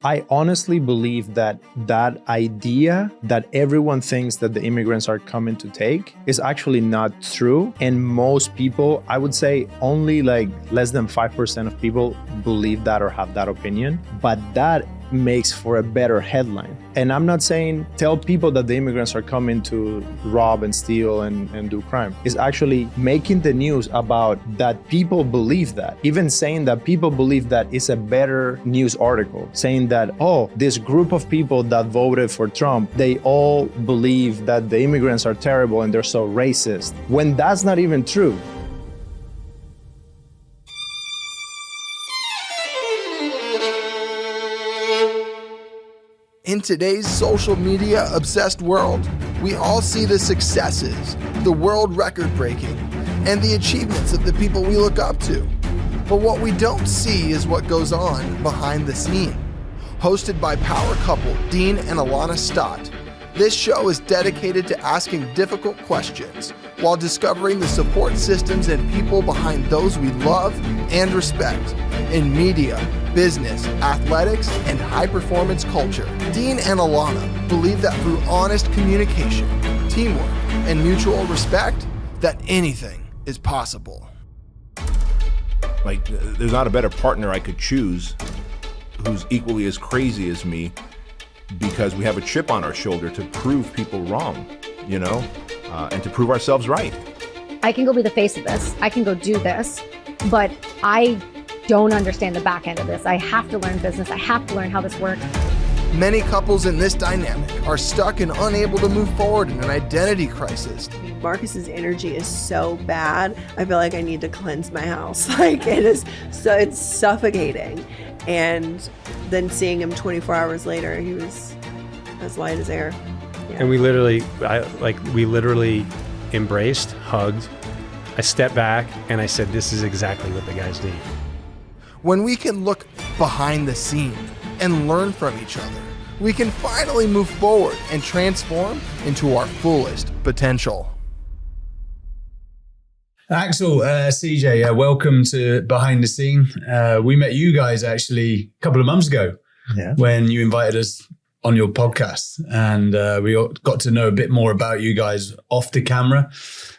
I honestly believe that that idea that everyone thinks that the immigrants are coming to take is actually not true. And most people, I would say only like less than 5% of people believe that or have that opinion. But that makes for a better headline. And I'm not saying tell people that the immigrants are coming to rob and steal and do crime. It's actually making the news about that people believe that. Even saying that people believe that is a better news article. Saying that, oh, this group of people that voted for Trump, they all believe that the immigrants are terrible and they're so racist. When that's not even true. In today's social media obsessed world, we all see the successes, the world record breaking, and the achievements of the people we look up to. But what we don't see is what goes on behind the scene. Hosted by power couple Dean and Alana Stott, this show is dedicated to asking difficult questions while discovering the support systems and people behind those we love and respect in media, business, athletics, and high-performance culture. Dean and Alana believe that through honest communication, teamwork, and mutual respect, that anything is possible. Like, there's not a better partner I could choose who's equally as crazy as me, because we have a chip on our shoulder to prove people wrong, you know, and to prove ourselves right. I can go be the face of this. I can go do this, but I don't understand the back end of this. I have to learn business. I have to learn how this works. Many couples in this dynamic are stuck and unable to move forward in an identity crisis. Marcus's energy is so bad. I feel like I need to cleanse my house. Like it is so, it's suffocating. And then seeing him 24 hours later, he was as light as air. Yeah. And we literally embraced, hugged. I stepped back and I said, this is exactly what the guys need. When we can look behind the scene and learn from each other, we can finally move forward and transform into our fullest potential. Axel, CJ, welcome to Behind the Scene. We met you guys actually a couple of months ago when you invited us on your podcast, and we got to know a bit more about you guys off the camera.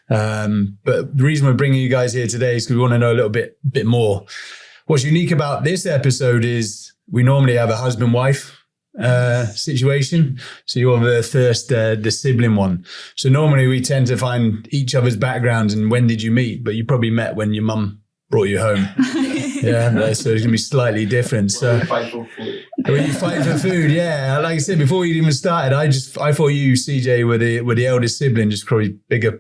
But the reason we're bringing you guys here today is because we want to know a little bit more. What's unique about this episode is we normally have a husband-wife situation. So you're the first, the sibling one. So normally we tend to find each other's backgrounds and when did you meet? But you probably met when your mum brought you home. Yeah, so it's gonna be slightly different. So when you fight for food, yeah. Like I said before we even started, I thought you, CJ, were the eldest sibling, just probably bigger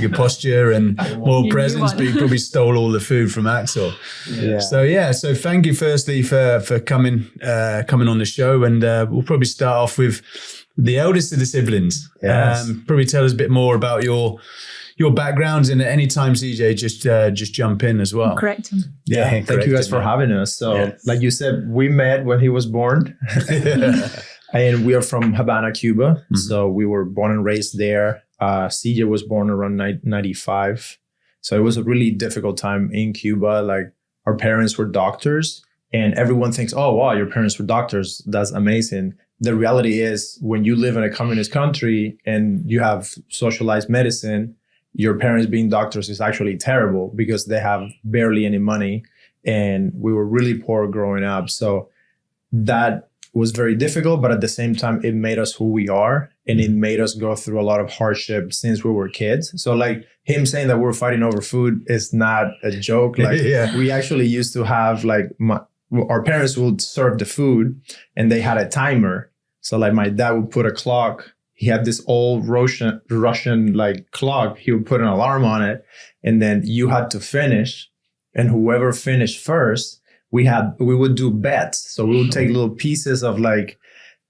posture and more presence, but you probably stole all the food from Axel. Yeah. So thank you firstly for coming on the show, and we'll probably start off with the eldest of the siblings. Yes. Probably tell us a bit more about your backgrounds, and at any time, CJ, just jump in as well. Correct him. Yeah, thank you guys for having us. So like you said, we met when he was born. And we are from Havana, Cuba. Mm-hmm. So we were born and raised there. CJ was born around 95. So it was a really difficult time in Cuba. Like our parents were doctors and everyone thinks, oh, wow, your parents were doctors. That's amazing. The reality is when you live in a communist country and you have socialized medicine, your parents being doctors is actually terrible because they have barely any money. And we were really poor growing up. So that was very difficult, but at the same time, it made us who we are, and it made us go through a lot of hardship since we were kids. So like him saying that we're fighting over food is not a joke. Like we actually used to have like our parents would serve the food and they had a timer. So like my dad would put a clock. He had this old Russian like clock. He would put an alarm on it, and then you had to finish, and whoever finished first, we would do bets. So we would take little pieces of like,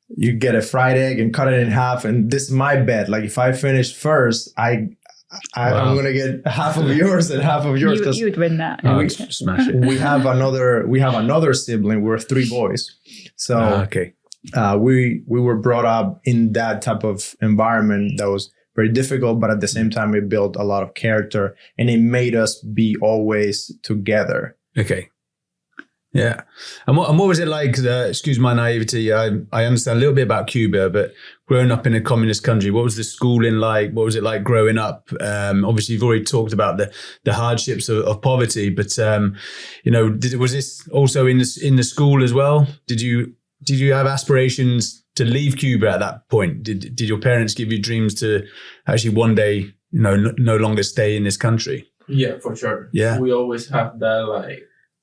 you get a fried egg and cut it in half. And this is my bet. Like if I finish first, I'm going to get half of yours and half of yours. You would win that. Smash it. We have another sibling. We're 3 boys. So we were brought up in that type of environment that was very difficult, but at the same time, it built a lot of character and it made us be always together. Okay. Yeah. And what was it like, excuse my naivety, I understand a little bit about Cuba, but growing up in a communist country, what was the schooling like? What was it like growing up? Obviously, you've already talked about the hardships of poverty, but, was this also in the school as well? Did you have aspirations to leave Cuba at that point? Did your parents give you dreams to actually one day, no longer stay in this country? Yeah, for sure. Yeah. We always have that,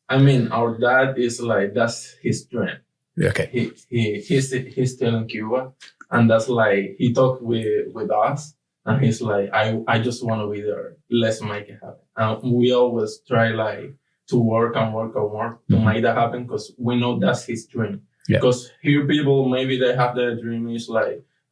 our dad is that's his dream. Okay. He's still in Cuba, and that's he talked with us, and he's like, I just want to be there. Let's make it happen. And we always try to work to make that happen, because we know that's his dream. Yeah. Because here people, maybe they have their dream is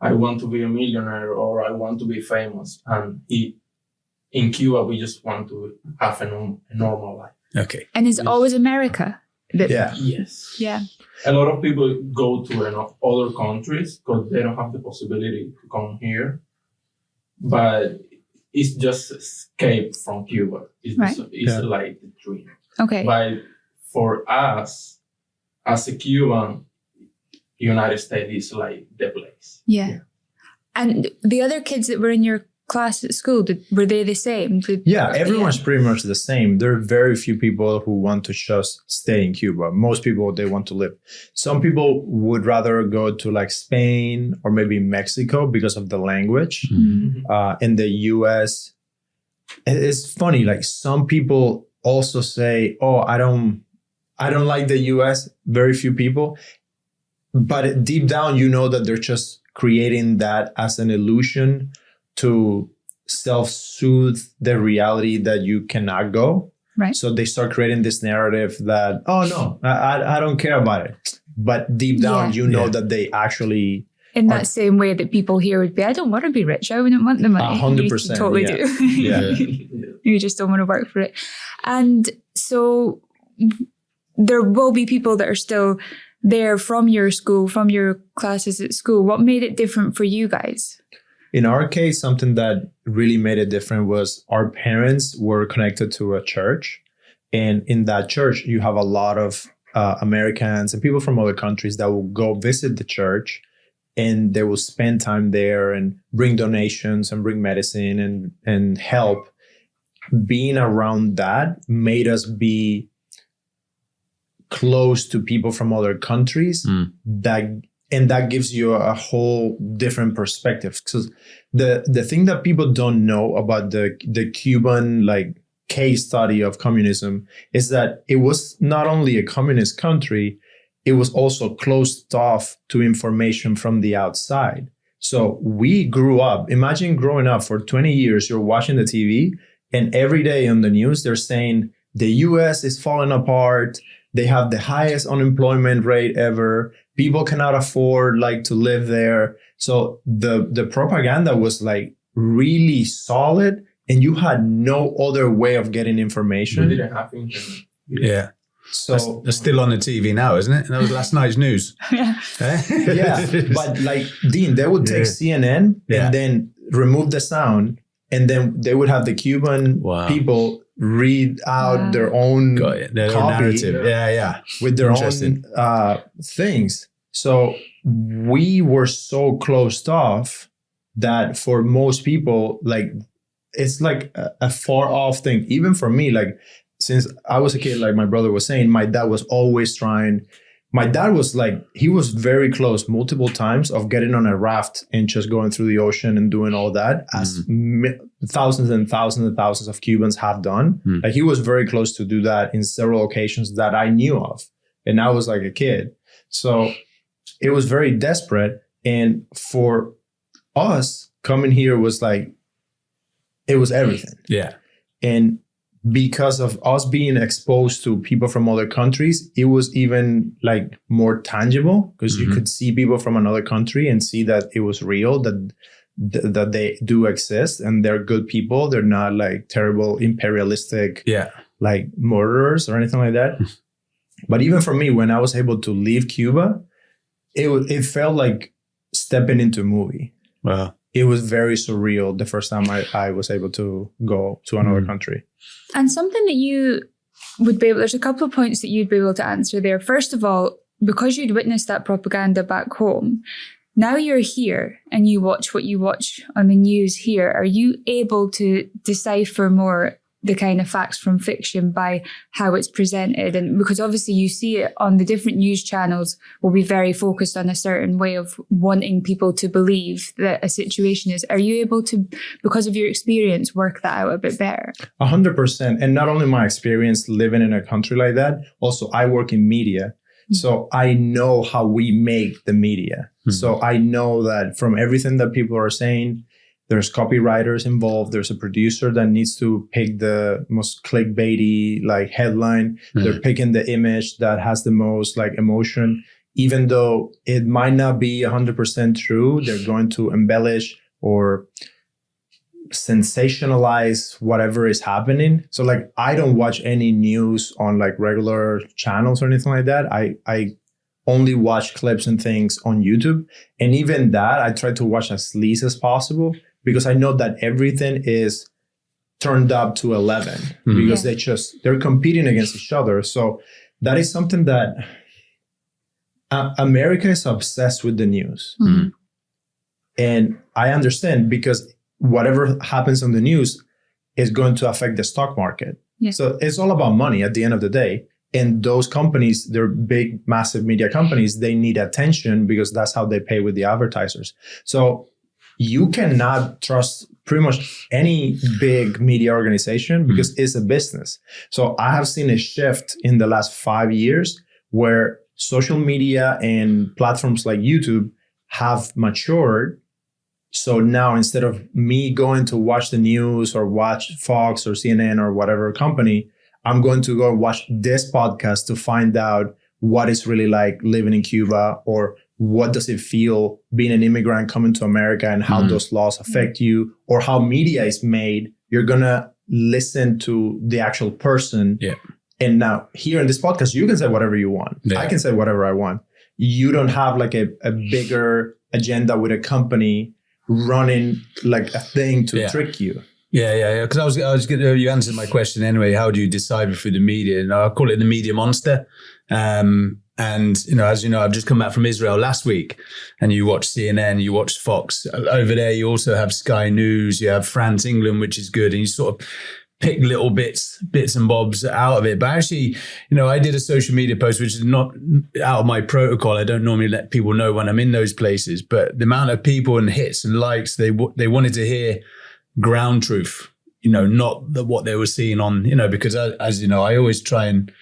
I want to be a millionaire or I want to be famous. And in Cuba, we just want to have a normal life. Okay. And it's always America. Yeah. Yes. Yeah. A lot of people go to other countries because they don't have the possibility to come here. But it's just escape from Cuba. It's like the dream. Okay. But for us, as a Cuban, United States is the place. Yeah. And the other kids that were in your class at school, were they the same? Everyone's pretty much the same. There are very few people who want to just stay in Cuba. Most people, they want to live. Some people would rather go to Spain or maybe Mexico because of the language. Mm-hmm. In the US, it's funny. Some people also say, "Oh, I don't like the US." Very few people, but deep down, that they're just creating that as an illusion to self-soothe the reality that you cannot go. Right. So they start creating this narrative that, oh no, I don't care about it. But deep down, that they actually... In that same way that people here would be, I don't want to be rich. I wouldn't want the money. 100%. You totally do. Yeah. You just don't want to work for it. And so there will be people that are still there from your school, from your classes at school. What made it different for you guys? In our case, something that really made it different was our parents were connected to a church. And in that church, you have a lot of Americans and people from other countries that will go visit the church, and they will spend time there and bring donations and bring medicine and help. Being around that made us be close to people from other countries that gives you a whole different perspective. Because the thing that people don't know about the Cuban case study of communism is that it was not only a communist country, it was also closed off to information from the outside. So we grew up, imagine growing up for 20 years, you're watching the TV, and every day on the news, they're saying the US is falling apart. They have the highest unemployment rate ever. People cannot afford to live there. So the propaganda was really solid, and you had no other way of getting information. We didn't have internet. Yeah. So that's still on the TV now, isn't it? That was last night's news. Yeah. But Dean, they would take CNN and then remove the sound, and then they would have the Cuban people read out their own their narrative. With their own things. So we were so closed off that for most people, it's a far off thing. Even for me, since I was a kid, my brother was saying, my dad was always trying. My dad was he was very close multiple times of getting on a raft and just going through the ocean and doing all that, as thousands and thousands and thousands of Cubans have done. He was very close to do that in several occasions that I knew of. And I was a kid. So it was very desperate. And for us, coming here was it was everything. Yeah. And because of us being exposed to people from other countries, it was even more tangible, because you could see people from another country and see that it was real, that they do exist and they're good people. They're not terrible imperialistic, murderers or anything like that. But even for me, when I was able to leave Cuba, it felt like stepping into a movie. Wow. It was very surreal the first time I was able to go to another country. And something that you would be able, there's a couple of points that you'd be able to answer there. First of all, because you'd witnessed that propaganda back home, now you're here and you watch what you watch on the news here. Are you able to decipher more the kind of facts from fiction by how it's presented? And because obviously you see it on the different news channels will be very focused on a certain way of wanting people to believe that a situation is. Are you able to, because of your experience, work that out a bit better? 100%. And not only my experience living in a country like that, also I work in media. So I know how we make the media. So I know that from everything that people are saying, there's copywriters involved. There's a producer that needs to pick the most clickbaity like headline. They're picking the image that has the most like emotion. Even though it might not be 100% true, they're going to embellish or sensationalize whatever is happening. So like I don't watch any news on like regular channels or anything like that. I only watch clips and things on YouTube. And even that, I try to watch as least as possible because I know that everything is turned up to 11 because they're competing against each other. So that is something that America is obsessed with the news. And I understand because whatever happens on the news is going to affect the stock market. So it's all about money at the end of the day. And those companies, they're big, massive media companies, they need attention because that's how they pay with the advertisers. So you cannot trust pretty much any big media organization because it's a business. So I have seen a shift in the last 5 years where social media and platforms like YouTube have matured. So now instead of me going to watch the news or watch Fox or CNN or whatever company, I'm going to go watch this podcast to find out what it's really like living in Cuba or what does it feel being an immigrant coming to America and how those laws affect you or how media is made. You're going to listen to the actual person. And now here in this podcast, you can say whatever you want. I can say whatever I want. You don't have like a bigger agenda with a company running like a thing to trick you. Because I was gonna, you answered my question anyway. How do you decide through the media? And I call it the media monster. And as you know, I've just come back from Israel last week, and you watch CNN, you watch Fox. Over there, you also have Sky News, you have France, England, which is good, and you sort of pick little bits and bobs out of it. But actually, I did a social media post, which is not out of my protocol. I don't normally let people know when I'm in those places, but the amount of people and hits and likes, they wanted to hear ground truth, not what they were seeing on, because as you know, I always try and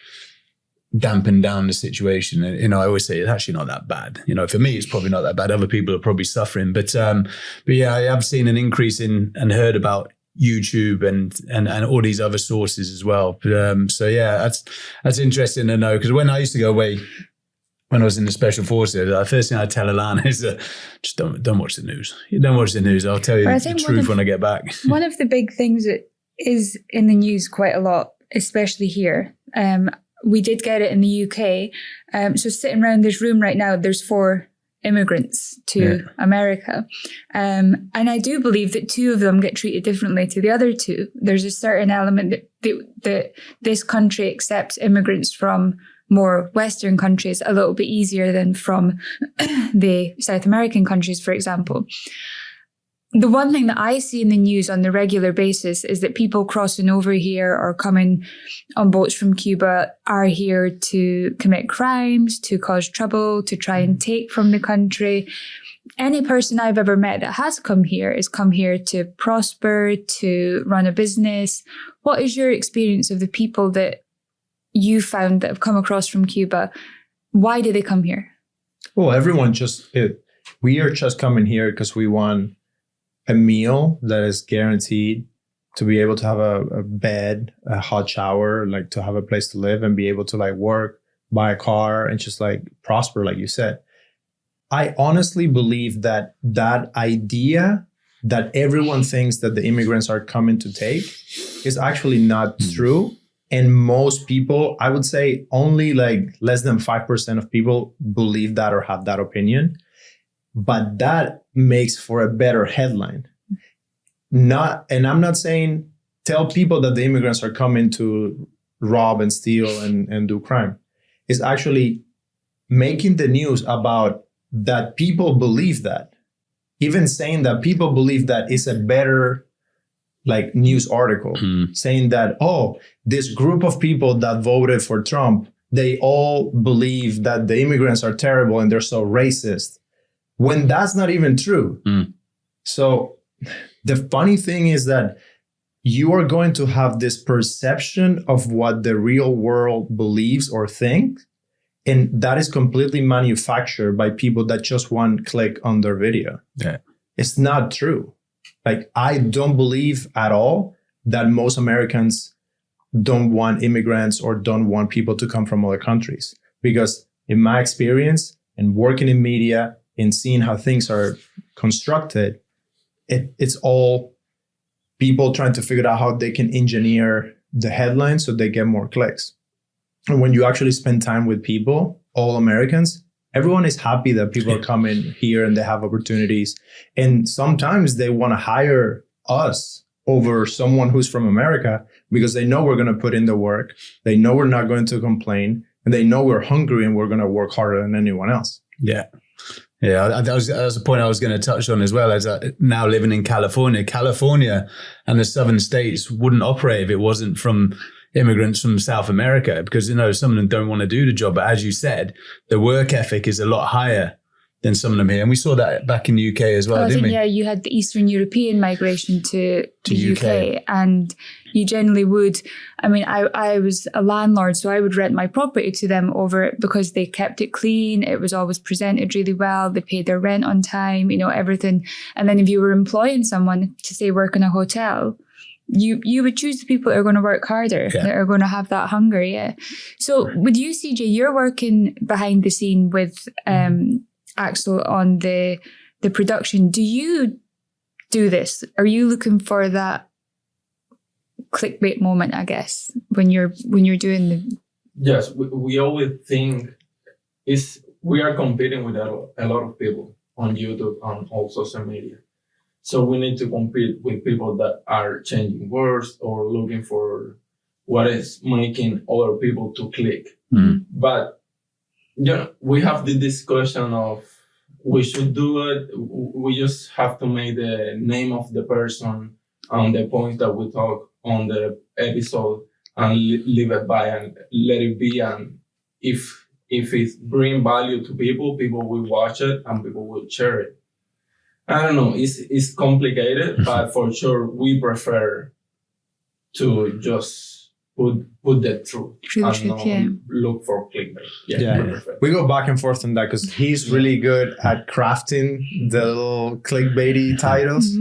dampen down the situation. And, I always say it's actually not that bad. For me, it's probably not that bad. Other people are probably suffering. But yeah, I have seen an increase in and heard about YouTube and all these other sources as well. But, so yeah, that's interesting to know. Because when I used to go away, when I was in the special forces, the first thing I tell Alana is just don't watch the news. You don't watch the news. I'll tell you the truth when I get back. One of the big things that is in the news quite a lot, especially here, we did get it in the UK. So sitting around this room right now, there's 4 immigrants to America. And I do believe that 2 of them get treated differently to the other 2. There's a certain element that this country accepts immigrants from more Western countries a little bit easier than from the South American countries, for example. The one thing that I see in the news on the regular basis is that people crossing over here or coming on boats from Cuba are here to commit crimes, to cause trouble, to try and take from the country. Any person I've ever met that has come here is come here to prosper, to run a business. What is your experience of the people that you found that have come across from Cuba? Why did they come here? Well, everyone we are just coming here because we want a meal that is guaranteed, to be able to have a bed, a hot shower, like to have a place to live and be able to like work, buy a car and just like prosper, like you said. I honestly believe that idea that everyone thinks that the immigrants are coming to take is actually not true. And most people, I would say only like less than 5% of people believe that or have that opinion. But that makes for a better headline. And I'm not saying tell people that the immigrants are coming to rob and steal and do crime. It's actually making the news about that people believe that. Even saying that people believe that is a better like news article, saying that, oh, this group of people that voted for Trump, they all believe that the immigrants are terrible and they're so racist, when that's not even true. So the funny thing is that you are going to have this perception of what the real world believes or thinks, and that is completely manufactured by people that just want click on their video. Yeah. It's not true. Like, I don't believe at all that most Americans don't want immigrants or don't want people to come from other countries. Because in my experience and working in media and seeing how things are constructed, it's all people trying to figure out how they can engineer the headlines so they get more clicks. And when you actually spend time with people, all Americans, everyone is happy that people are coming here and they have opportunities. And sometimes they want to hire us over someone who's from America because they know we're going to put in the work. They know we're not going to complain. And they know we're hungry and we're going to work harder than anyone else. Yeah. Yeah, that was a point I was going to touch on as well. As now living in California and the southern states wouldn't operate if it wasn't from immigrants from South America, because, you know, some of them don't want to do the job. But as you said, the work ethic is a lot higher than some of them here. And we saw that back in the UK as well, didn't we? Yeah, you had the Eastern European migration to the UK. And you generally would, I mean, I was a landlord, so I would rent my property to them over it because they kept it clean. It was always presented really well. They paid their rent on time, you know, everything. And then if you were employing someone to say work in a hotel, you would choose the people that are going to work harder, that are going to have that hunger. Yeah. So with you, CJ, you're working behind the scene with Axel on the production. Do you do this? Are you looking for that clickbait moment, I guess, when you're doing the... Yes, we always think we are competing with a lot of people on YouTube and all social media. So we need to compete with people that are changing words or looking for what is making other people to click. But we have the discussion of we should do it. We just have to make the name of the person and the points that we talk on the episode and leave it by and let it be. And if it brings value to people will watch it and people will share it. I don't know, it's complicated, but for sure we prefer to just put the truth and not look for clickbait. We go back and forth on that because he's really good at crafting the little clickbaity titles.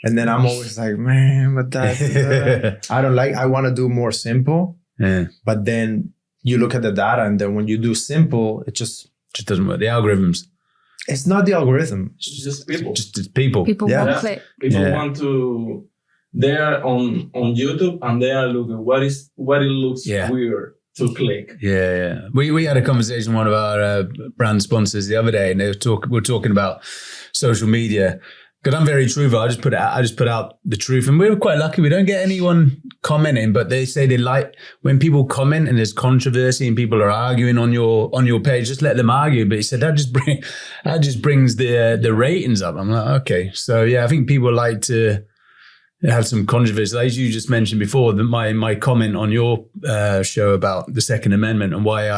And then I'm always like, man, but that I want to do more simple. Yeah. But then you look at the data and then when you do simple, it just doesn't work. The algorithms. It's not the algorithm. It's just people. Just people. People want click. People want to. They are on YouTube and they are looking what it looks weird to click. Yeah. We had a conversation with one of our brand sponsors the other day, and we were talking about social media. Because I'm very truthful. I just put out the truth, and we were quite lucky. We don't get anyone commenting, but they say they like when people comment and there's controversy and people are arguing on your page. Just let them argue. But he said that just brings the ratings up. I'm like, okay, so yeah, I think people like to have some controversy. As you just mentioned before, that my comment on your show about the Second Amendment and why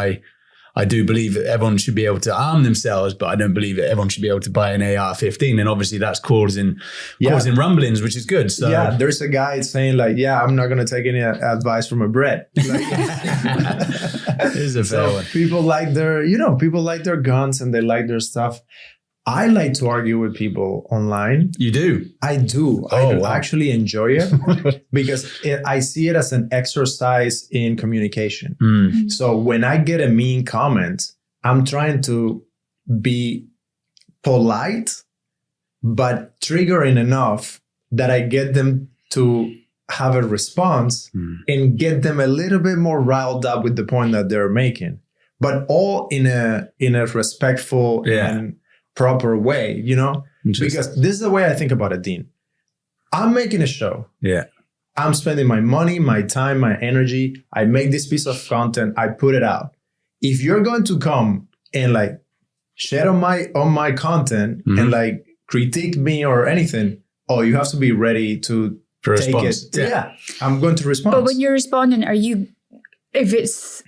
I do believe that everyone should be able to arm themselves, but I don't believe that everyone should be able to buy an AR-15. And obviously that's causing rumblings, which is good. So yeah, there's a guy saying like, I'm not going to take any advice from a Brit. Like, is a fair one. People like their guns and they like their stuff. I like to argue with people online. You do? I do. I actually enjoy it because I see it as an exercise in communication. So when I get a mean comment, I'm trying to be polite, but triggering enough that I get them to have a response and get them a little bit more riled up with the point that they're making, but all in a respectful and proper way, because this is the way I think about it, Dean. I'm making a show. Yeah. I'm spending my money, my time, my energy. I make this piece of content. I put it out. If you're going to come and like share on my content and like critique me or anything, you have to be ready to take it. Yeah, I'm going to respond. But when you're responding, if it's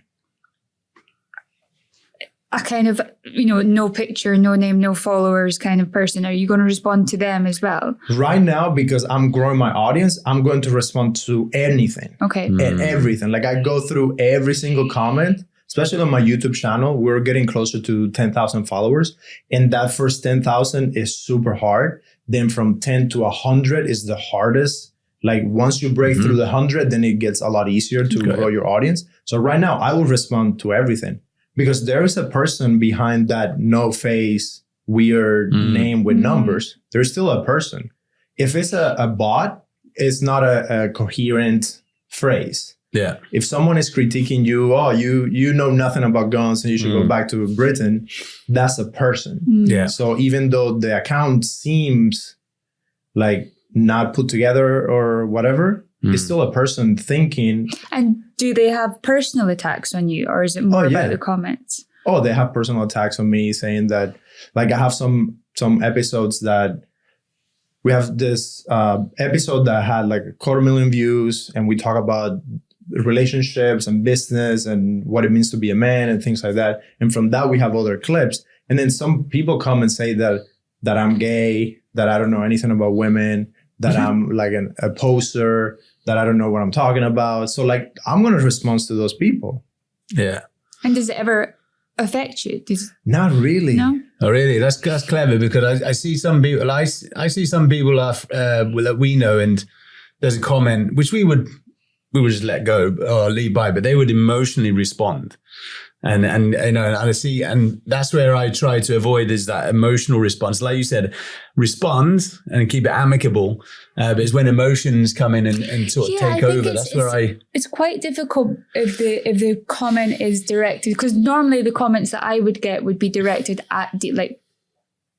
a kind of, no picture, no name, no followers kind of person, are you going to respond to them as well? Right now, because I'm growing my audience, I'm going to respond to anything. Okay. And everything. Like I go through every single comment, especially on my YouTube channel. We're getting closer to 10,000 followers. And that first 10,000 is super hard. Then from 10 to 100 is the hardest. Like once you break through the 100, then it gets a lot easier to grow your audience. So right now, I will respond to everything. Because there is a person behind that no face, weird name with numbers. There's still a person. If it's a bot, it's not a coherent phrase. Yeah. If someone is critiquing you, you know nothing about guns and you should go back to Britain, that's a person. Yeah. So even though the account seems like not put together or whatever, it's still a person thinking. And do they have personal attacks on you, or is it more about the comments? Oh, they have personal attacks on me saying that, like I have some episodes that we have this episode that had like 250,000 views, and we talk about relationships and business and what it means to be a man and things like that. And from that, we have other clips. And then some people come and say that I'm gay, that I don't know anything about women, that I'm like a poser, that I don't know what I'm talking about. So like, I'm going to respond to those people. Yeah. And does it ever affect you? Not really. No? Oh, really? That's clever, because I see some people, I see some people that we know, and there's a comment which we would just let go or leave by, but they would emotionally respond. And I see, and that's where I try to avoid is that emotional response. Like you said, respond and keep it amicable. But it's when emotions come in and sort of take over. That's where it's quite difficult if the comment is directed, because normally the comments that I would get would be directed at like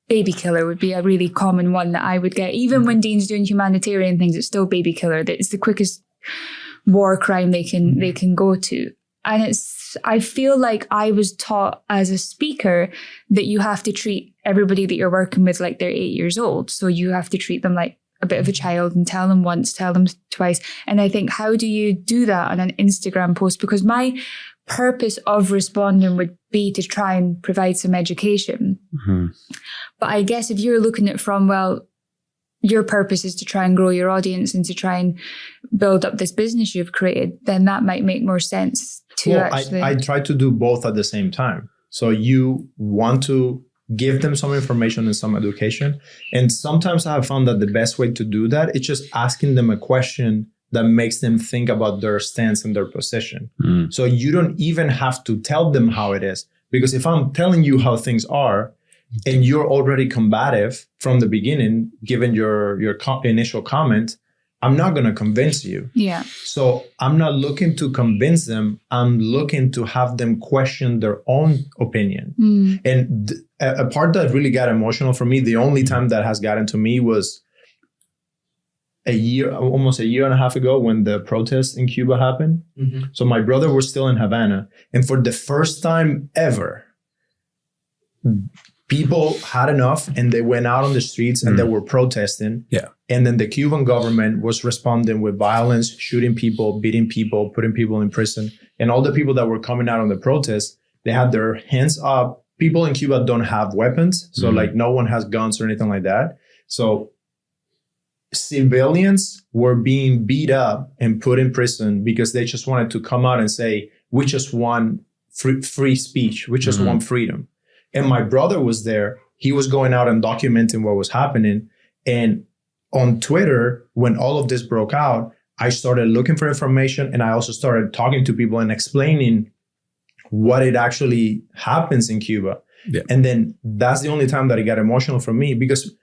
baby killer would be a really common one that I would get. Even when Dean's doing humanitarian things, it's still baby killer. It's the quickest war crime they can go to. And I feel like I was taught as a speaker that you have to treat everybody that you're working with like they're 8 years old. So you have to treat them like a bit of a child and tell them once, tell them twice. And I think, how do you do that on an Instagram post? Because my purpose of responding would be to try and provide some education. But I guess if you're looking at it from, well, your purpose is to try and grow your audience and to try and build up this business you've created, then that might make more sense to actually. I try to do both at the same time. So you want to give them some information and some education. And sometimes I have found that the best way to do that is just asking them a question that makes them think about their stance and their position. So you don't even have to tell them how it is. Because if I'm telling you how things are, and you're already combative from the beginning, given your initial comment, I'm not going to convince you. Yeah. So I'm not looking to convince them. I'm looking to have them question their own opinion. And a part that really got emotional for me, the only time that has gotten to me was almost a year and a half ago when the protests in Cuba happened. So my brother was still in Havana. And for the first time ever, people had enough and they went out on the streets and they were protesting. Yeah. And then the Cuban government was responding with violence, shooting people, beating people, putting people in prison. And all the people that were coming out on the protests, they had their hands up. People in Cuba don't have weapons. So like no one has guns or anything like that. So civilians were being beat up and put in prison because they just wanted to come out and say, we just want free speech. We just want freedom. And my brother was there. He was going out and documenting what was happening. And on Twitter, when all of this broke out, I started looking for information. And I also started talking to people and explaining what it actually happens in Cuba. Yeah. And then that's the only time that it got emotional for me, because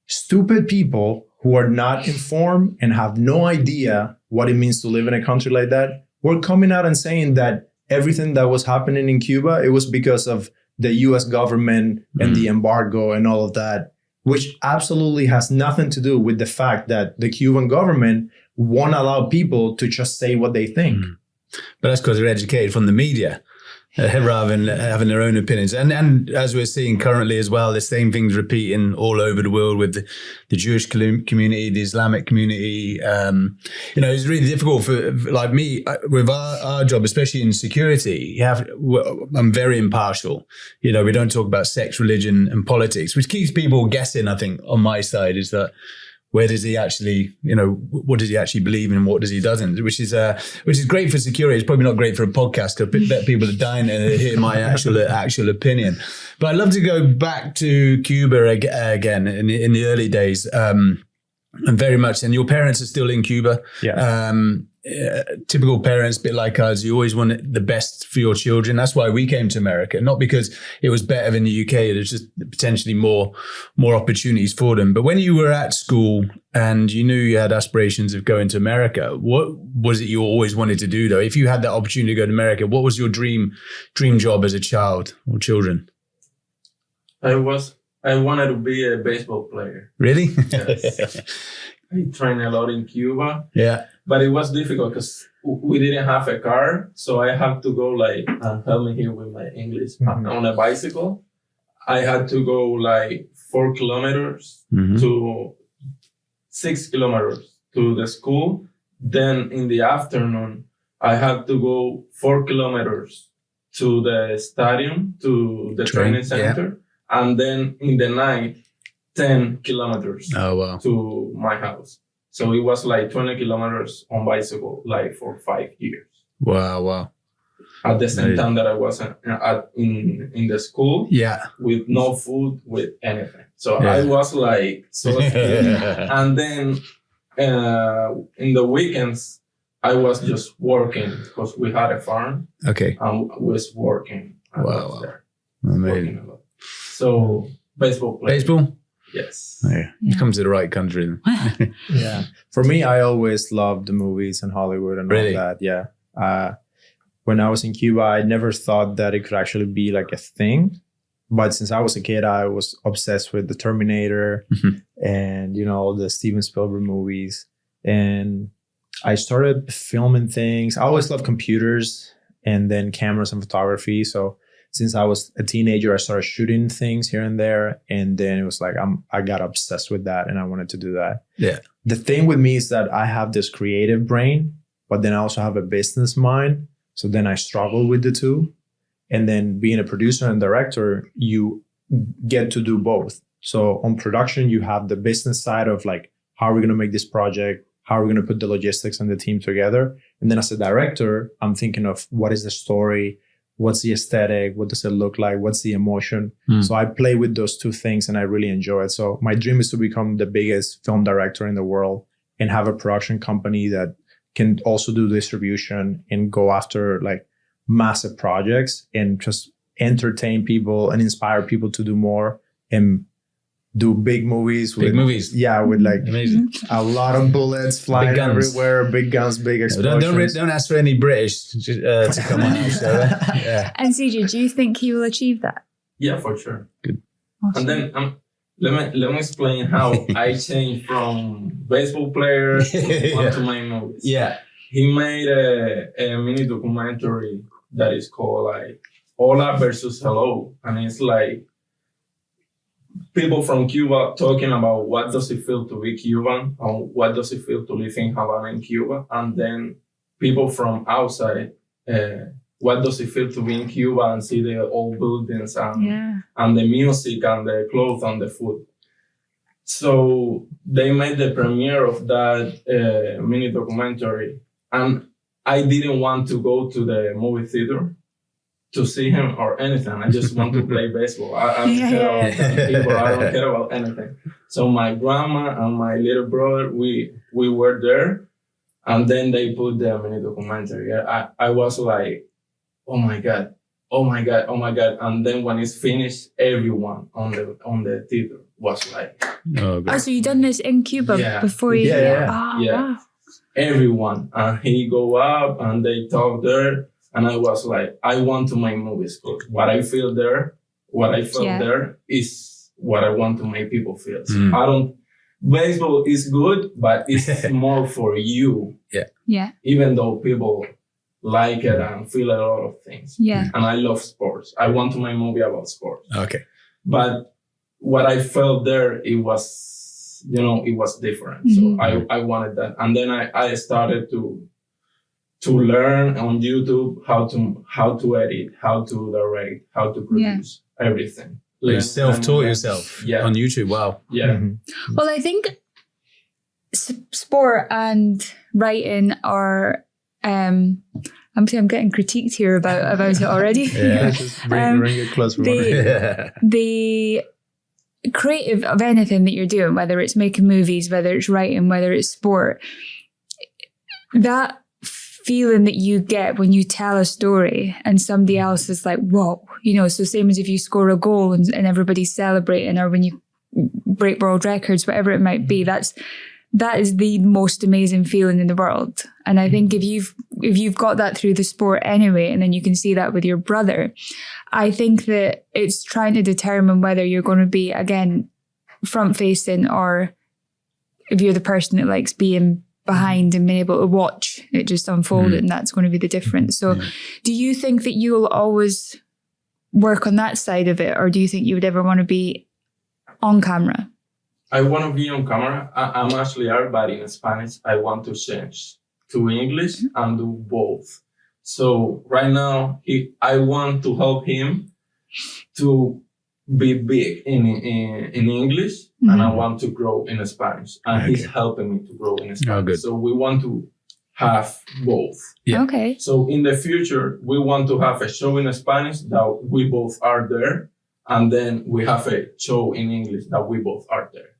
stupid people who are not informed and have no idea what it means to live in a country like that were coming out and saying that everything that was happening in Cuba, it was because of the US government and the embargo and all of that, which absolutely has nothing to do with the fact that the Cuban government won't allow people to just say what they think. But that's because they're educated from the media. Rather than having their own opinions. And as we're seeing currently as well, the same things repeating all over the world with the Jewish community, the Islamic community. It's really difficult for like me with our job, especially in security. I'm very impartial. We don't talk about sex, religion and politics, which keeps people guessing, I think, on my side is that where does he actually, what does he actually believe in and what does he doesn't, which is great for security. It's probably not great for a podcast because I bet people are dying to hear my actual opinion. But I'd love to go back to Cuba again in the early days. And very much, and your parents are still in Cuba. Yeah. Typical parents, a bit like us, you always want the best for your children. That's why we came to America, not because it was better than the UK. There's just potentially more opportunities for them. But when you were at school and you knew you had aspirations of going to America, what was it you always wanted to do though? If you had that opportunity to go to America, what was your dream job as a child or children? I wanted to be a baseball player. Really? Yes. I trained a lot in Cuba. Yeah. But it was difficult because we didn't have a car. So I had to go help me here with my English on a bicycle. I had to go 4 kilometers to 6 kilometers to the school. Then in the afternoon, I had to go 4 kilometers to the stadium, to the training center. Yeah. And then in the night, 10 kilometers to my house. So it was 20 kilometers on bicycle, for 5 years. Wow. At the same time that I was in the school, with no food, with anything. So I was so scared. And then in the weekends, I was just working because we had a farm. Okay. And I was working. Wow. There. Amazing. Working a lot. So baseball player. Baseball? Yes. Yeah. You come to the right country. Yeah. For me, I always loved the movies and Hollywood and all that. Yeah. When I was in Cuba, I never thought that it could actually be a thing. But since I was a kid, I was obsessed with the Terminator and, the Steven Spielberg movies. And I started filming things. I always loved computers and then cameras and photography. So since I was a teenager, I started shooting things here and there. And then it was I got obsessed with that and I wanted to do that. Yeah. The thing with me is that I have this creative brain, but then I also have a business mind. So then I struggle with the two. And then being a producer and director, you get to do both. So on production, you have the business side of how are we going to make this project? How are we going to put the logistics and the team together? And then as a director, I'm thinking of what is the story? What's the aesthetic? What does it look like? What's the emotion? So I play with those two things and I really enjoy it. So my dream is to become the biggest film director in the world and have a production company that can also do distribution and go after massive projects and just entertain people and inspire people to do more and do big movies. Yeah, with amazing. A lot of bullets flying everywhere, big guns, big explosions. Don't ask for any British to come on our show. Yeah. And CJ, do you think he will achieve that? Yeah, for sure. Good. And Awesome. then let me explain how I changed from baseball player to my movies. Yeah. He made a mini documentary that is called Hola versus Hello, and it's people from Cuba talking about what does it feel to be Cuban and what does it feel to live in Havana in Cuba, and then people from outside, what does it feel to be in Cuba and see the old buildings and the music and the clothes and the food. So they made the premiere of that mini documentary, and I didn't want to go to the movie theater to see him or anything. I just want to play baseball. I don't care about people. I don't care about anything. So my grandma and my little brother, we were there, and then they put the mini documentary. I was oh my god. And then when it's finished, everyone on the theater was Oh, so you done this in Cuba before you? Wow. Everyone, and he go up and they talk there, and I was I want to make movies. What I feel there, what I felt there is what I want to make people feel. So baseball is good, but it's more for you. Yeah. Even though people like it and feel a lot of things. Yeah. And I love sports. I want to make a movie about sports. Okay. But what I felt there, it was different. Mm-hmm. So I wanted that. And then I started to learn on YouTube how to edit, how to direct, how to produce everything. You self-taught yourself on YouTube. Wow. Yeah. Mm-hmm. Well, I think sport and writing are. I'm getting critiqued here about it already. Yeah, just bring it closer. The creative of anything that you're doing, whether it's making movies, whether it's writing, whether it's sport, that feeling that you get when you tell a story and somebody else is like, whoa, so same as if you score a goal and everybody's celebrating, or when you break world records, whatever it might be, that is the most amazing feeling in the world. And I think if you've got that through the sport anyway, and then you can see that with your brother, I think that it's trying to determine whether you're going to be, again, front facing, or if you're the person that likes being behind and being able to watch it just unfold, and that's going to be the difference. So do you think that you'll always work on that side of it, or do you think you would ever want to be on camera? I want to be on camera. I'm actually art, but in Spanish, I want to change to English and do both. So right now, I want to help him to be big in English, and I want to grow in Spanish. And he's helping me to grow in Spanish. Oh, good. So we want to have both. Yeah. Okay. So in the future, we want to have a show in Spanish that we both are there. And then we have a show in English that we both are there.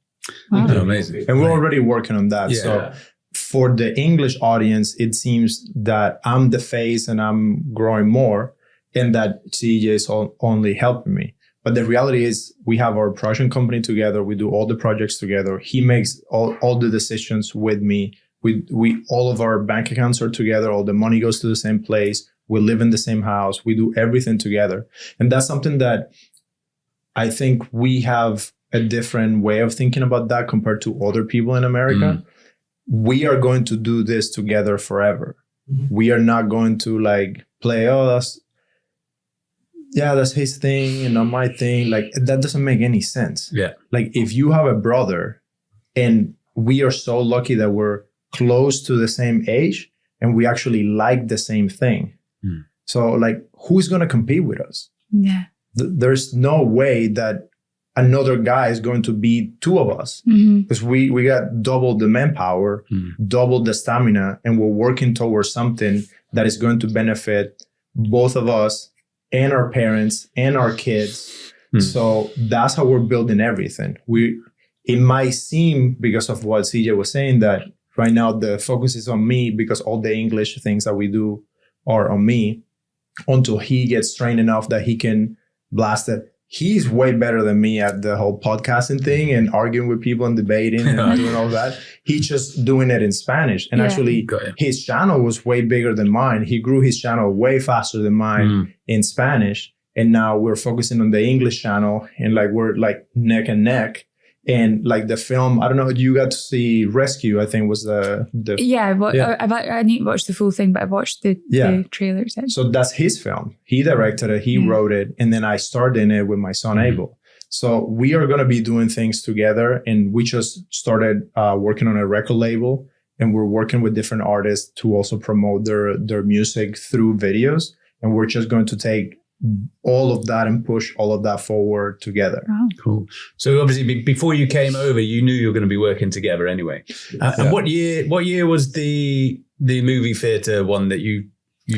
Wow. Oh, amazing. And we're already working on that. Yeah. So for the English audience, it seems that I'm the face and I'm growing more, and that CJ is only helping me. But the reality is we have our production company together. We do all the projects together. He makes all the decisions with me. We all of our bank accounts are together. All the money goes to the same place. We live in the same house. We do everything together. And that's something that I think we have a different way of thinking about that compared to other people in America. We are going to do this together forever. We are not going to play, that's his thing and not my thing. That doesn't make any sense. Yeah. If you have a brother, and we are so lucky that we're close to the same age and we actually like the same thing. So who's going to compete with us? Yeah. There's no way that another guy is going to beat two of us, because we got double the manpower, double the stamina, and we're working towards something that is going to benefit both of us and our parents and our kids. So that's how we're building everything. It might seem, because of what CJ was saying, that right now the focus is on me because all the English things that we do are on me, until he gets trained enough that he can blast it. He's way better than me at the whole podcasting thing and arguing with people and debating and doing all that. He's just doing it in Spanish. And actually, his channel was way bigger than mine. He grew his channel way faster than mine in Spanish. And now we're focusing on the English channel, and we're neck and neck. And the film, I don't know, you got to see Rescue, I think was the I need to watch the full thing, but I've watched the trailers. So that's his film. He directed it, he wrote it, and then I starred in it with my son Abel. So we are going to be doing things together, and we just started working on a record label, and we're working with different artists to also promote their music through videos. And we're just going to take all of that and push all of that forward together. Wow. Cool. So obviously, before you came over, you knew you were going to be working together anyway. And what year was the movie theater one that you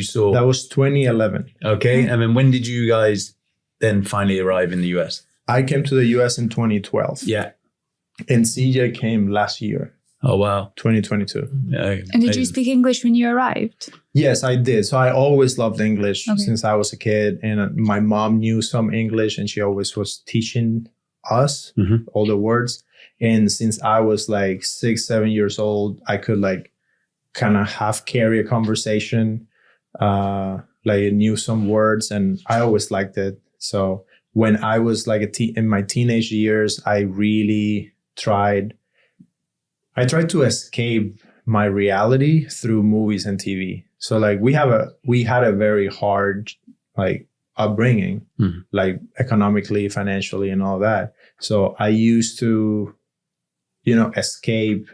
saw? That was 2011. Okay. And then when did you guys then finally arrive in the US? I came to the US in 2012. Yeah. And CJ came last year. Oh, wow. 2022. Yeah, and did you speak English when you arrived? Yes, I did. So I always loved English since I was a kid. And my mom knew some English, and she always was teaching us all the words. And since I was 6-7 years old, I could kind of half carry a conversation, knew some words, and I always liked it. So when I was in my teenage years, I really tried I try to escape my reality through movies and TV. So like we had a very hard like upbringing, like economically, financially, and all that. So I used to, escape.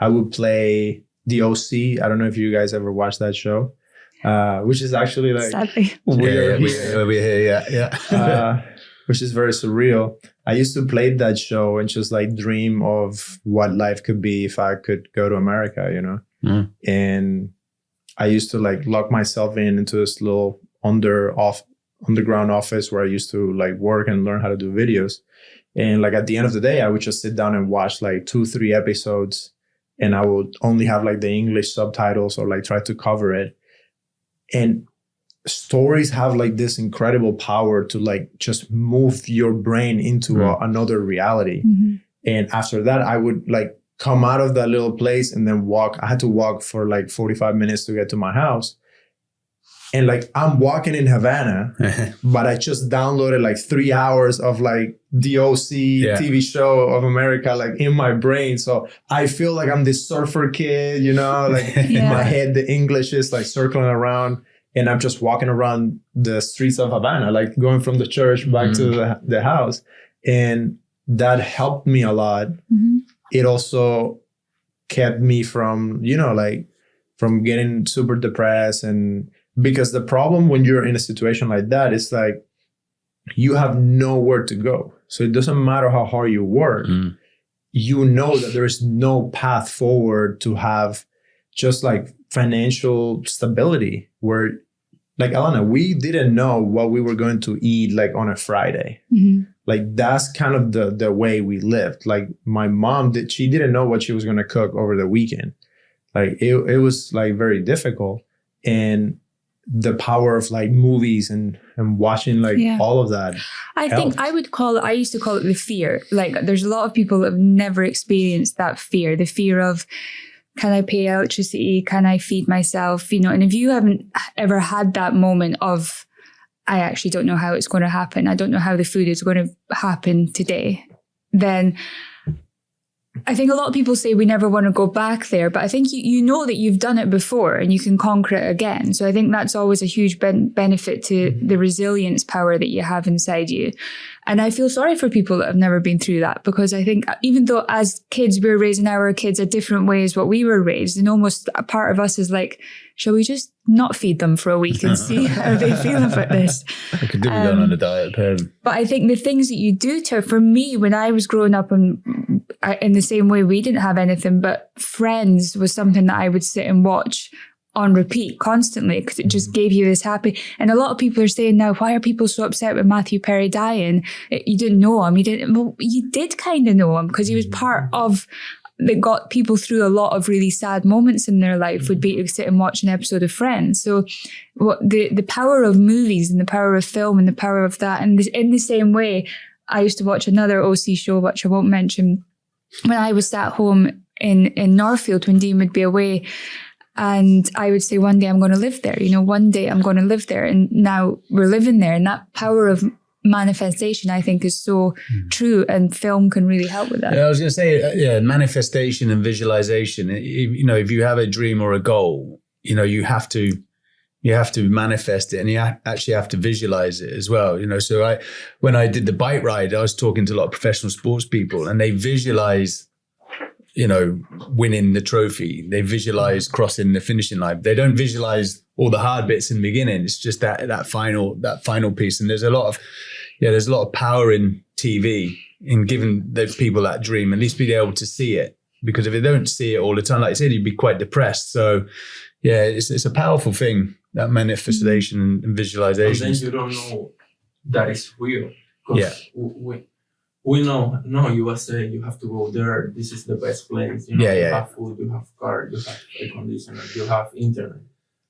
I would play The OC. I don't know if you guys ever watched that show, which is actually like Sadly. weird. We're here, yeah. Which is very surreal. I used to play that show and just like dream of what life could be if I could go to America, And I used to like lock myself into this little underground office where I used to like work and learn how to do videos. And like at the end of the day, I would just sit down and watch like 2-3 episodes, and I would only have like the English subtitles or like try to cover it. And stories have like this incredible power to like just move your brain into another reality. And after that, I would like come out of that little place and then walk. I had to walk for like 45 minutes to get to my house. And like I'm walking in Havana, but I just downloaded like 3 hours of like the OC TV show of America, like in my brain. So I feel like I'm this surfer kid, like in my head, the English is like circling around, and I'm just walking around the streets of Havana, like going from the church back to the house. And that helped me a lot. It also kept me from, from getting super depressed. And because the problem when you're in a situation like that is like you have nowhere to go. So it doesn't matter how hard you work. You know that there is no path forward to have just like financial stability, where like Alana, we didn't know what we were going to eat like on a Friday. Like that's kind of the way we lived. Like my mom she didn't know what she was going to cook over the weekend. Like it was like very difficult. And the power of like movies and watching like all of that. I think I used to call it the fear. Like there's a lot of people that have never experienced that fear, the fear of, can I pay electricity? Can I feed myself? And if you haven't ever had that moment of, I actually don't know how it's going to happen, I don't know how the food is going to happen today, then I think a lot of people say we never want to go back there, but I think you know that you've done it before and you can conquer it again. So I think that's always a huge benefit to the resilience power that you have inside you. And I feel sorry for people that have never been through that, because I think even though as kids we're raising our kids a different way as what we were raised, and almost a part of us is like, shall we just not feed them for a week and see how they feel about this? I could do with going on a diet. But I think the things that you do for me, when I was growing up and in the same way, we didn't have anything, but Friends was something that I would sit and watch on repeat constantly, because it just gave you this happy. And a lot of people are saying now, why are people so upset with Matthew Perry dying? You didn't know him. You did kind of know him, because he was part of that got people through a lot of really sad moments in their life, would be to sit and watch an episode of Friends. So the power of movies and the power of film and the power of that. And in the same way, I used to watch another OC show, which I won't mention, when I was sat home in Northfield when Dean would be away. And I would say, one day I'm going to live there. One day I'm going to live there. And now we're living there. And that power of manifestation, I think, is so true. And film can really help with that. Yeah, I was going to say, manifestation and visualization. If you have a dream or a goal, you have to manifest it, and you actually have to visualize it as well. So when I did the bike ride, I was talking to a lot of professional sports people, and they visualize winning the trophy. They visualize crossing the finishing line. They don't visualize all the hard bits in the beginning. It's just that final piece. And there's a lot of power in TV in giving those people that dream, at least be able to see it. Because if they don't see it all the time, like I said, you'd be quite depressed. So yeah, it's a powerful thing, that manifestation and visualization. And then you don't know that it's real. We know, USA, you have to go there. This is the best place. You have food, you have car, you have air conditioner, you have internet.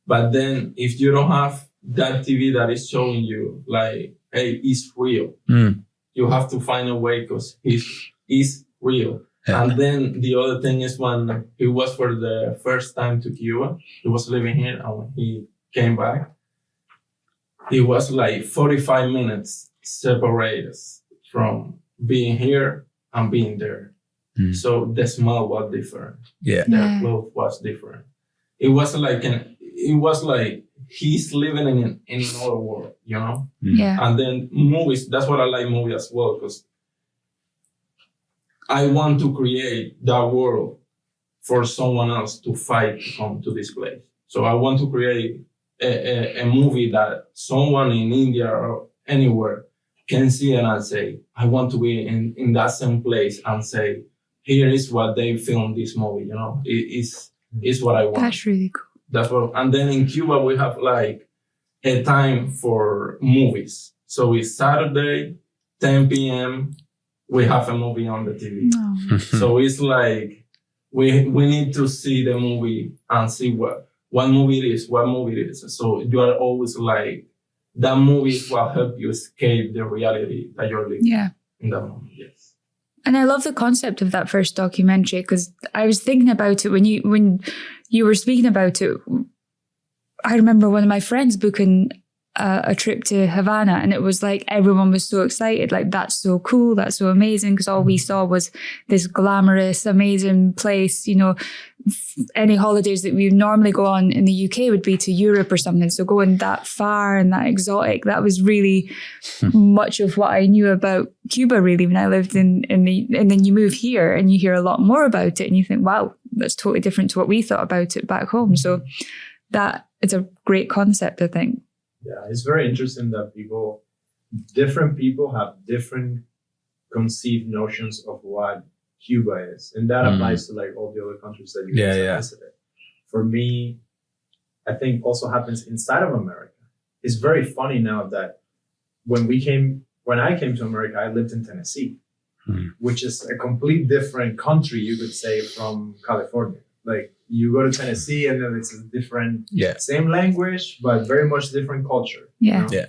But then if you don't have that TV that is showing you, like, hey, it's real, you have to find a way, because it's real. Yeah. And then the other thing is, when he was for the first time to Cuba, he was living here, and when he came back, he was like 45 minutes separated from being here and being there. So the smell was different. Yeah. Their clothes was different. It was like he's living in another world, you know? Yeah. And then movies, that's what I like movies as well, because I want to create that world for someone else to fight to come to this place. So I want to create a movie that someone in India or anywhere can see it and say, I want to be in that same place and say, here is what they filmed this movie, you know? It's what I want. That's really cool. That's what, and then in Cuba, we have like a time for movies. So it's Saturday, 10 p.m., we have a movie on the TV. Oh. So it's like, we need to see the movie and see what movie it is. So you are always like, that movie is what help you escape the reality that you're living in that moment. Yes. And I love the concept of that first documentary, because I was thinking about it when you were speaking about it. I remember one of my friends booking a trip to Havana, and it was like everyone was so excited, like that's so cool, that's so amazing, because all we saw was this glamorous, amazing place. You know, any holidays that we would normally go on in the UK would be to Europe or something. So going that far and that exotic, that was really much of what I knew about Cuba, really, when I lived and then you move here and you hear a lot more about it, and you think, wow, that's totally different to what we thought about it back home. So that is a great concept, I think. Yeah, it's very interesting that different people have different conceived notions of what Cuba is. And that applies to like all the other countries that you guys have visited. For me, I think also happens inside of America. It's very funny now that when I came to America, I lived in Tennessee, which is a complete different country, you could say, from California. Like, you go to Tennessee and then it's a different, same language, but very much different culture. Yeah. You know? Yeah.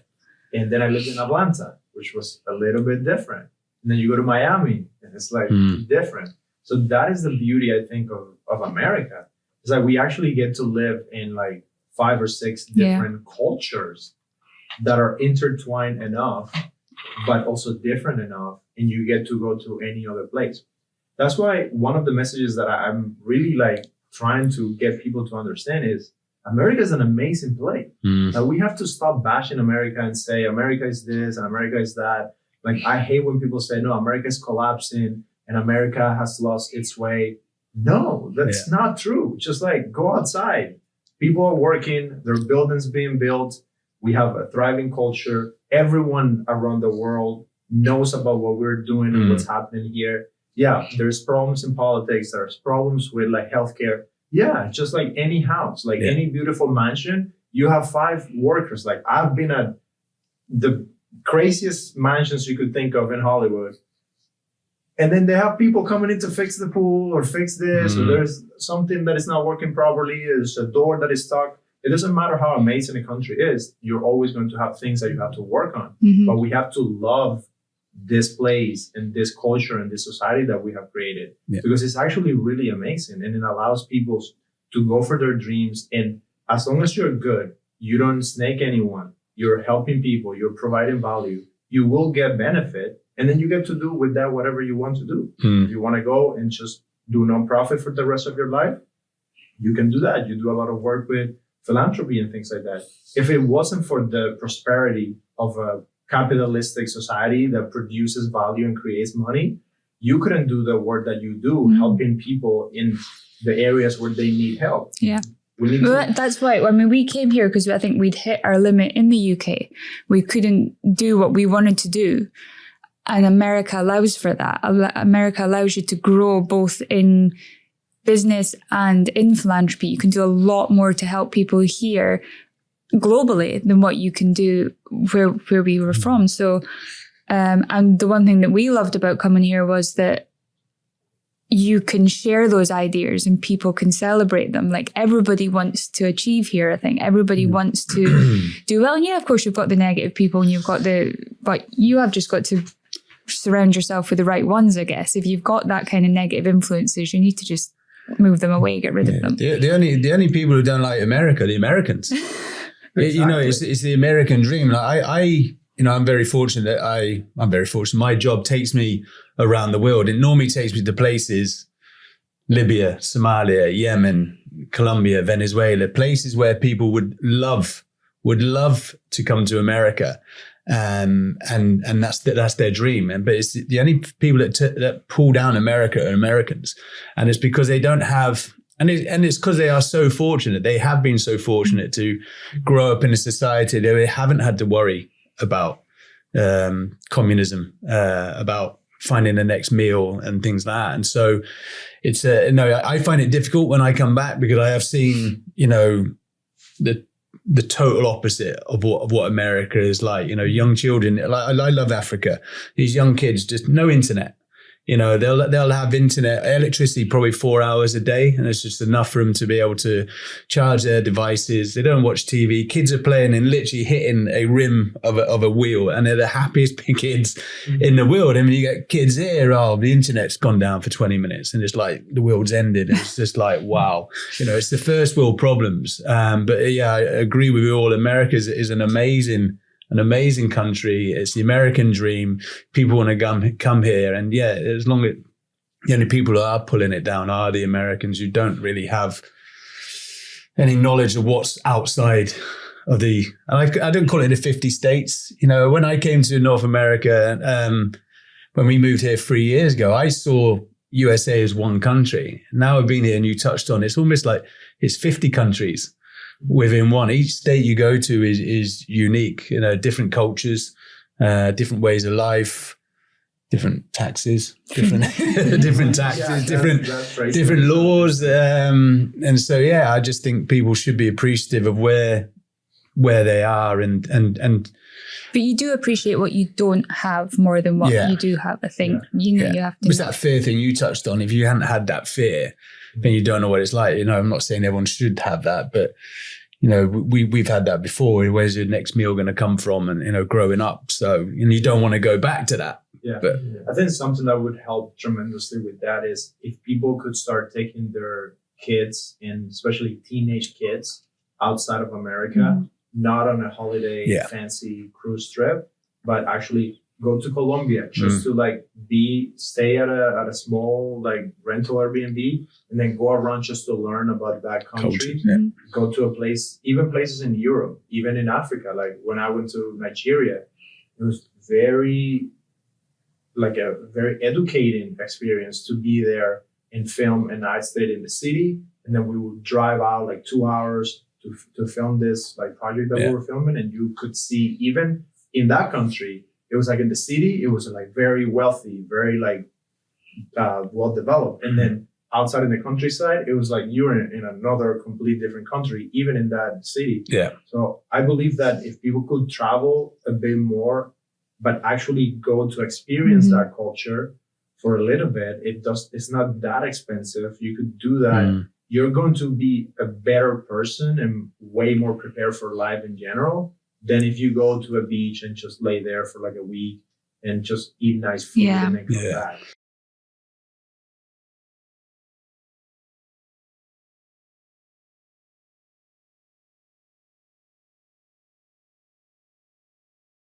And then I lived in Atlanta, which was a little bit different. And then you go to Miami and it's like different. So that is the beauty, I think, of America. It's like we actually get to live in like 5 or 6 different cultures that are intertwined enough, but also different enough. And you get to go to any other place. That's why one of the messages that I'm really like trying to get people to understand is America is an amazing place. Like, we have to stop bashing America and say America is this and America is that. Like, I hate when people say, no, America is collapsing and America has lost its way. No, that's not true. Just like, go outside. People are working, there are buildings being built. We have a thriving culture. Everyone around the world knows about what we're doing and what's happening here. Yeah, there's problems in politics. There's problems with like healthcare. Yeah, just like any house, like any beautiful mansion, you have 5 workers. Like, I've been at the craziest mansions you could think of in Hollywood. And then they have people coming in to fix the pool or fix this, or there's something that is not working properly. There's a door that is stuck. It doesn't matter how amazing a country is. You're always going to have things that you have to work on. But we have to love this place and this culture and this society that we have created, because it's actually really amazing, and it allows people to go for their dreams. And as long as you're good, you don't snake anyone, you're helping people, you're providing value, you will get benefit, and then you get to do with that whatever you want to do. If you want to go and just do nonprofit for the rest of your life, you can do that. You do a lot of work with philanthropy and things like that. If it wasn't for the prosperity of a capitalistic society that produces value and creates money, you couldn't do the work that you do, helping people in the areas where they need help. Yeah. That's why, I mean, we came here because I think we'd hit our limit in the UK. We couldn't do what we wanted to do. And America allows for that. America allows you to grow both in business and in philanthropy. You can do a lot more to help people here globally than what you can do where we were from. So, and the one thing that we loved about coming here was that you can share those ideas and people can celebrate them. Like, everybody wants to achieve here, I think. Everybody wants to do well. And yeah, of course, you've got the negative people and but you have just got to surround yourself with the right ones, I guess. If you've got that kind of negative influences, you need to just move them away, get rid of them. The only people who don't like America are the Americans. Exactly. You know, it's the American dream. Like, I'm very fortunate that I'm very fortunate. My job takes me around the world. It normally takes me to places, Libya, Somalia, Yemen, Colombia, Venezuela, places where people would love to come to America. And that's their dream. But it's the only people that pull down America are Americans. And it's because they don't have, and it's because they are so fortunate. They have been so fortunate to grow up in a society that they haven't had to worry about communism, about finding the next meal and things like that. And so it's I find it difficult when I come back because I have seen, the total opposite of what America is like. Young children, I love Africa. These young kids, just no internet. They'll have electricity probably 4 hours a day, and it's just enough for them to be able to charge their devices. They don't watch TV. Kids are playing and literally hitting a rim of a wheel, and they're the happiest kids in the world. I mean, you get kids here, the internet's gone down for 20 minutes, and it's like the world's ended. And it's just like, wow, it's the first world problems. But yeah, I agree with you all. America is an amazing country. It's the American dream. People want to come here. And yeah, as long as the only people who are pulling it down are the Americans who don't really have any knowledge of what's outside of the, and I don't call it the 50 states. When I came to North America, when we moved here 3 years ago, I saw USA as one country. Now I've been here and you touched on, it's almost like it's 50 countries within one. Each state you go to is unique, different cultures, different ways of life, different taxes, different taxes, different laws. And so, yeah, I just think people should be appreciative of where they are and but you do appreciate what you don't have more than what you do have. I think you have to. It's that fear thing you touched on. If you hadn't had that fear, then you don't know what it's like. I'm not saying everyone should have that, but we've had that before. Where's your next meal going to come from? And growing up, so you don't want to go back to that. Yeah, but I think something that would help tremendously with that is if people could start taking their kids, and especially teenage kids, outside of America, not on a holiday fancy cruise trip, but actually go to Colombia just to stay at a small rental Airbnb, and then go around just to learn about that country. Go to a place, even places in Europe, even in Africa. Like when I went to Nigeria, it was a very educating experience to be there and film. And I stayed in the city, and then we would drive out 2 hours to film this project that we were filming. And you could see, even in that country, it was in the city, it was very wealthy, very well developed. And then outside in the countryside, it was you're in another complete different country, even in that city. Yeah. So I believe that if people could travel a bit more, but actually go to experience that culture for a little bit, it's not that expensive. You could do that. You're going to be a better person and way more prepared for life in general than if you go to a beach and just lay there for a week and just eat nice food and then come back.